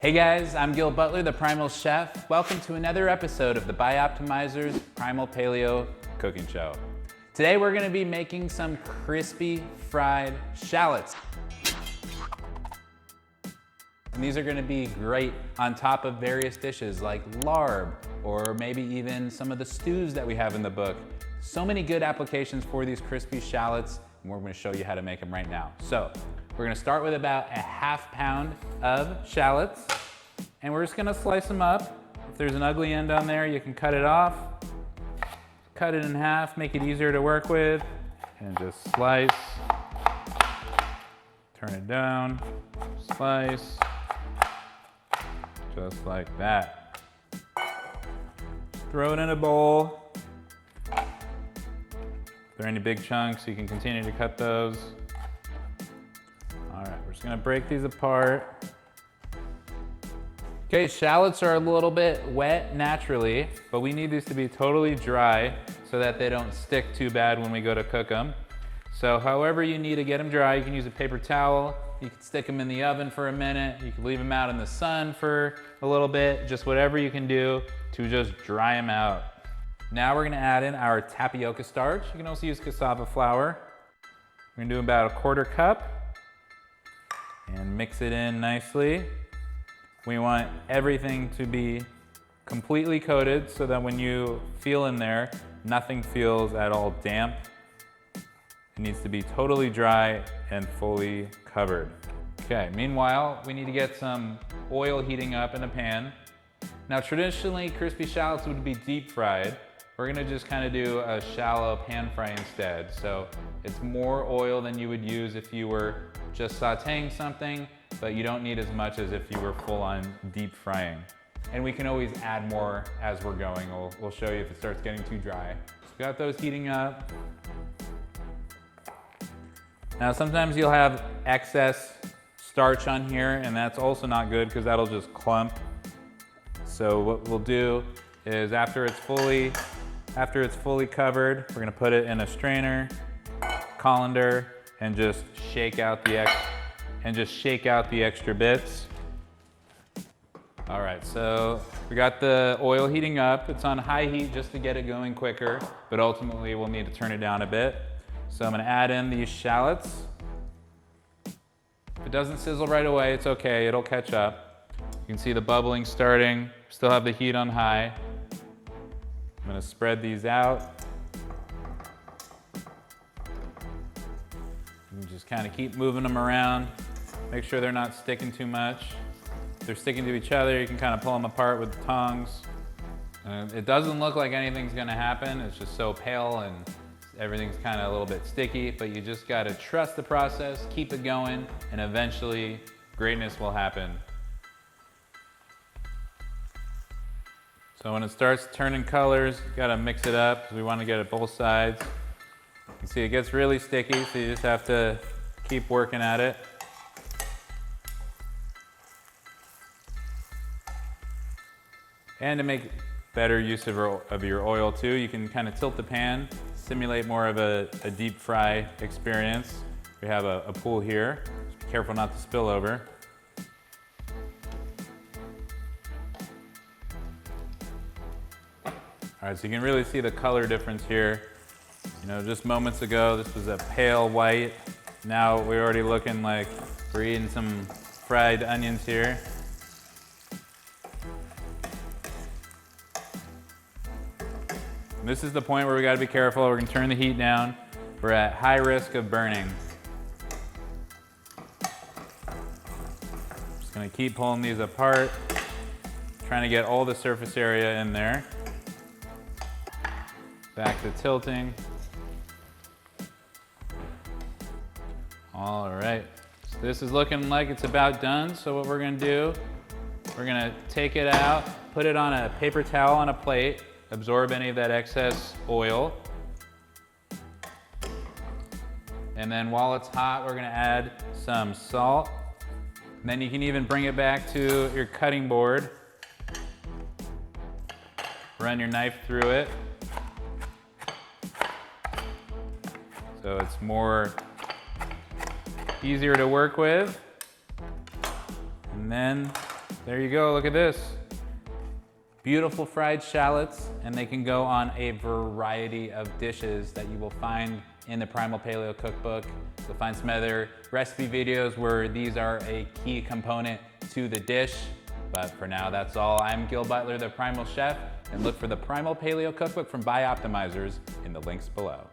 Hey guys, I'm Gil Butler, the Primal Chef. Welcome to another episode of the biOptimizer's Primal Paleo cooking show. Today we're gonna be making some crispy fried shallots. And these are gonna be great on top of various dishes like larb, or maybe even some of the stews that we have in the book. So many good applications for these crispy shallots, and we're gonna show you how to make them right now. So, we're gonna start with about a ½ pound of shallots, and we're just gonna slice them up. If there's an ugly end on there, you can cut it off. Cut it in half, make it easier to work with, and just slice. Turn it down, slice, just like that. Throw it in a bowl. If there are any big chunks, you can continue to cut those. All right, we're just gonna break these apart. Okay, shallots are a little bit wet naturally, but we need these to be totally dry so that they don't stick too bad when we go to cook them. So however you need to get them dry, you can use a paper towel, you can stick them in the oven for a minute, you can leave them out in the sun for a little bit, just whatever you can do to just dry them out. Now we're gonna add in our tapioca starch. You can also use cassava flour. We're gonna do about 1/4 cup. And mix it in nicely. We want everything to be completely coated so that when you feel in there, nothing feels at all damp. It needs to be totally dry and fully covered. Okay, meanwhile, we need to get some oil heating up in a pan. Now traditionally, crispy shallots would be deep fried. We're gonna just kind of do a shallow pan fry instead. So it's more oil than you would use if you were just sauteing something, but you don't need as much as if you were full on deep frying. And we can always add more as we're going. We'll show you if it starts getting too dry. So we got those heating up. Now sometimes you'll have excess starch on here, and that's also not good because that'll just clump. So what we'll do is after it's fully covered, we're gonna put it in a strainer, colander, and just shake out the extra bits. All right, so we got the oil heating up. It's on high heat just to get it going quicker, but ultimately we'll need to turn it down a bit. So I'm gonna add in these shallots. If it doesn't sizzle right away, it's okay, it'll catch up. You can see the bubbling starting, still have the heat on high. I'm gonna spread these out. You just kind of keep moving them around. Make sure they're not sticking too much. If they're sticking to each other, you can kind of pull them apart with the tongs. It doesn't look like anything's gonna happen. It's just so pale and everything's kind of a little bit sticky, but you just gotta trust the process, keep it going, and eventually greatness will happen. So when it starts turning colors, you gotta mix it up because we want to get it both sides. You can see it gets really sticky, so you just have to keep working at it. And to make better use of your oil too, you can kind of tilt the pan, simulate more of a deep fry experience. We have a pool here. Just be careful not to spill over. All right, so you can really see the color difference here. You know, just moments ago, this was a pale white. Now we're already looking like we're eating some fried onions here. And this is the point where we gotta be careful. We're gonna turn the heat down. We're at high risk of burning. Just gonna keep pulling these apart, trying to get all the surface area in there. Back to tilting. All right, so this is looking like it's about done. So what we're gonna do, we're gonna take it out, put it on a paper towel on a plate, absorb any of that excess oil. And then while it's hot, we're gonna add some salt. And then you can even bring it back to your cutting board. Run your knife through it. So it's easier to work with. And then There you go, look at this. Beautiful fried shallots, and they can go on a variety of dishes that you will find in the Primal Paleo cookbook. You'll find some other recipe videos where these are a key component to the dish. But for now, that's all. I'm Gil Butler, the Primal Chef, and look for the Primal Paleo cookbook from biOptimizers in the links below.